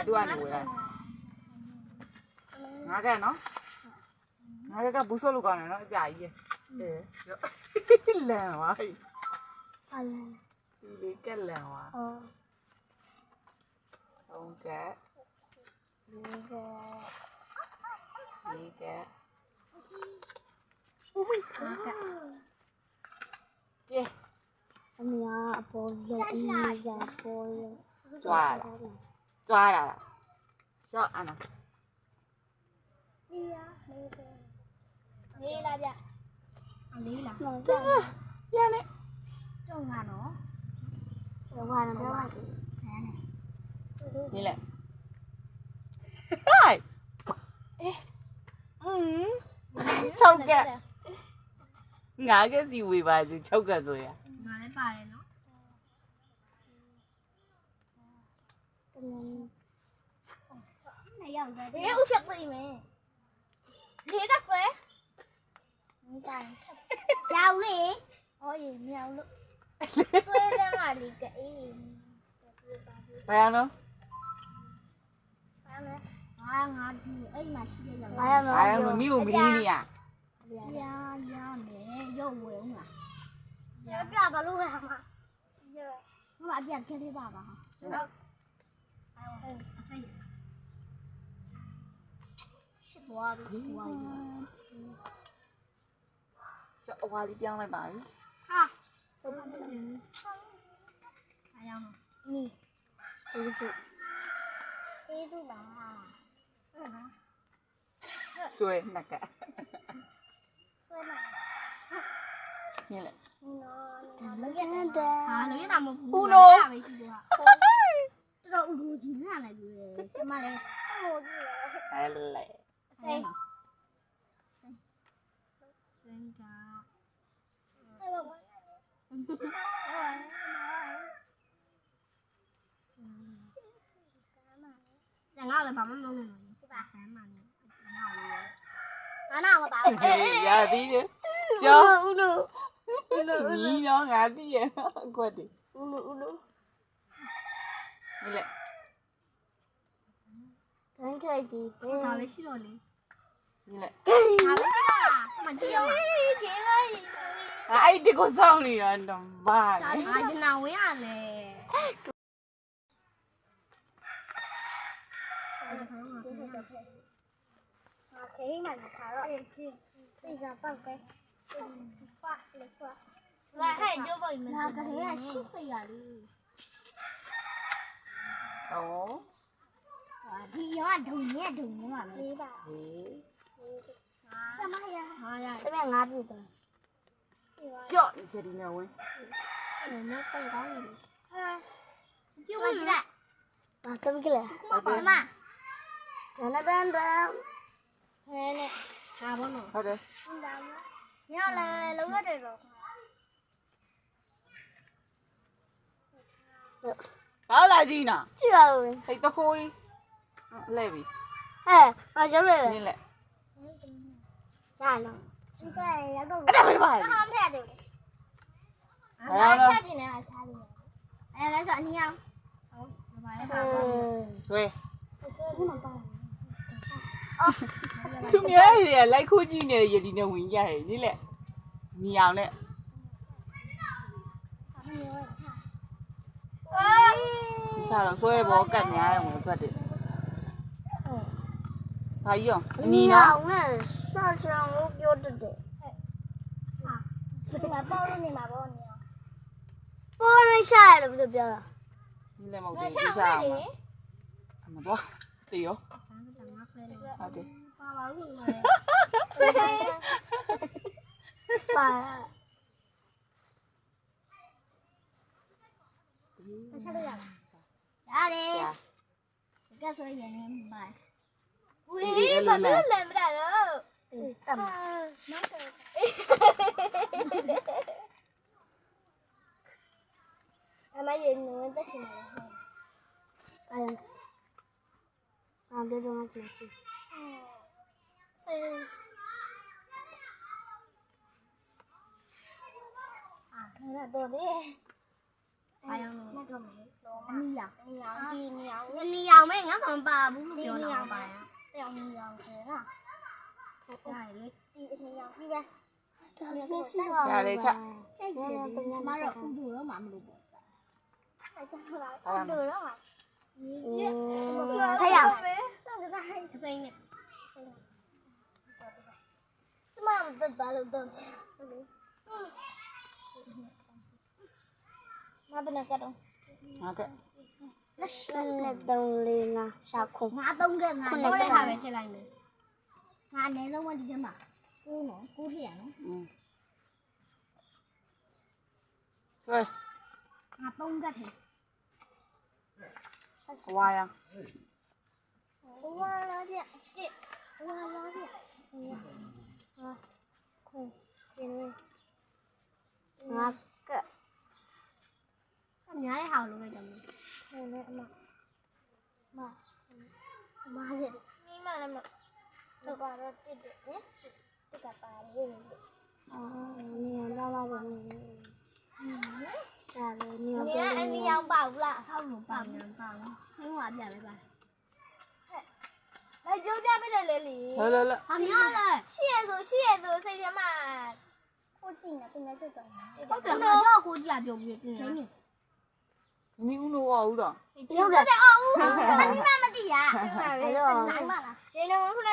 သူကနေဝယ်လိုက်ငါကနော်ငါကဘူးဆိုလို့ကောင်းတယ်နော်အကြာကြီးအေးလန်သွားပြီဒီလေးကလန်သွားဟုတ်ကဲ့လေးက耶，我们要包肉，一下包肉，抓了，抓了，小安娜，你呀，你来着，你来，这个，呀嘞，中啊喏，我玩了不玩？你嘞，嗨，超个。ငါကစီဝေပါစီ6ကဆိုရငါလည်းပါတယ်နော်နေရောက်တယ်ဒီဥချက်သိမယ်ဒီကဆွဲမတိုင်းကြောက်လေဟောရေမြောက်လို့ဆွဲတယ်မလေးကအေးဘာရနော်ငါဒီအိမ်မှာရှိတဲ့ရောက်ဘာရနော်မိကိုမင်းနေရရမယ်ရုပ်ဝင်လားရပြဘာလို့လဲဟာမမအပြတ်ခဲလေးပါပါဟာအစိရှစ်သွားပြီဟွာရှော့အဝါလေးပြောင်းလိုက်ပါပြီဟာအားရအောင်နီးကျေးဇူးပါဟုတ်နော်ဆွဲနှက်ကဆွဲလာညလေလောရတဲ့ဟာလောရတာမဟုတ်ဘူးနော်ပဲရှိတော့တော်ဦးလူကြီးနားလိုက်ပြီစမလေးဟိုကြည့်အဲ့လေစိတ်စင်ကအဲ့ဘာကျန်ငါလည်းဘာမှမလုပ်နိုင်ဘူးဒီပါဆမ်းမှနေငါမပါရသည်ကျော်ဦးလို့ညီနော်ငါသိရအကွက်တည်းဦးလို့ညလေတန်းခိုက်ဒီဒါပဲရှိတော့လေညလေဒါပဲရှိတော့လားအမကြည့်ရမှာကြည့်လိုက်အဲ့ဒီကိုစောင်းနေတော့ဘာလဲအာကျနာဝင်းရလေခေးမှခါတော့သိကြပောက်ပဲပါလေပါလာဟဲ့ကြိုးပေါ်မှာကလေးက80ရလေဒီရောဒုံနဲ့မှာလေးပါဆမရဟာရတမငါပြည့်တယ်ရှော့ဒီချက်ဒီနဲ့ဝင်နော်ပိတ်ကောင်းနေဟာကြည့်လိုက်ဘာကမကလဲဆမတန်ဟဲနဲ့ဟာဘောနော်ဟုတ်တယ်ညလည်းလုံးရတယ်တော့好来劲呐！ကြည့်ပါဦး嘿，都可以，来呗。ဟဲ့ဘာကြောင့်လဲ你来。ရနော်သူကရောက်တော့အဲ့ဒါပဲပါဟာမထက်သေးဘူးချက်တင်နေတာရှားလို့အဲ့ဒါလည်းဆိုအနီးအောင်ဟုတ်ဘာလဲပါ对。ဒီမှာပါသူများရလိုက်ခိုးကြည့်နေရဒီနဲ့ဝင်ရဟဲ့နိလက်ညီအောင်နဲ့ဒီစားတော့ဆွဲဘောကတ်များရုံပဲဖတ်တယ်ဘာကြီးအောင်အနီနော်အောင်နဲ့ရှာချံကိုပြောတတ်တယ်ဟာဒီမှာပေါ့လို့နေမှာပေါ့နေအောင်ပေါ်နေရှာရလို့ပြောတာနိလက်မဟုတ်ဘူးရှာအောင်အမတော့တေရောဟုတ်တယ်ပါပါဦးပါဆက်လို့ရလားရတယ်ကဲဆိုရင်လည်းပါဦးလေးဘာလို့လဲမတာတော့တမ်းနော်အမရေနဝင်တက်ရှင်လာအဲ့ဒါတော့မှမရှိစေအာခဏတော့လေ ဘာရောလဲအနီရောင်ဒီနီရောင်နီရောင်မဲငါမှမပါဘူးလို့ပြောတာပါရတောင်နီရောင်ဆိုဟာဒါလေဒီအနီရောင်ပြီးပဲဒါလည်းရှိပါ ရလေချက် စိတ်တယ်ကျမတို့ဥဒူတော့မှမလို့ပေါ့အဲ့ဒါလားဥဒူတော့မှဆက်ရအောင်တော့ကစားခစိမ့်နဲ့ကျမမတက်ပါလို့တော့မဘယ်နဲ့ကတော့ ဟုတ်ကဲ့ လက်ရှိနဲ့3 4 5ရှာခုငါ3ခဲ့ငါတော့တဲ့ဟာပဲထည့်လိုက်မယ်ငါအနည်းဆုံးကဒီထဲမှာ9နော်9ထည့်ရနော် ဆွဲ ငါ3ခဲ့ထည့် ဝါရ ဝါလာပြတစ်ဝါလာပြဟာခုကျင်းငါကအများရဲ့ဟာလို့ပဲတယ်ဟိုနဲ့အမရဲ့မိမလည်းမတော့ပါတော့တစ်တယ်ဟင်တစ်ကပါလေအော်နေရတော့ပါဘူးရှာလေနေရတော့အနီအောင်ပါဘူးလားဟုတ်လို့ပါဘူးပါဘူးစင်းဝါပြပဲပါ来就这边的来哩。 လဲလဲလဲ 好妙嘞！蟹肉，谁他妈？火鸡呢？正在这种。我怎么叫火鸡啊？对不对？给你。 နီဦးလို့အောင်တော့ 有的。哦，你妈妈的呀。是嘛？来嘛啦。谁能闻出来？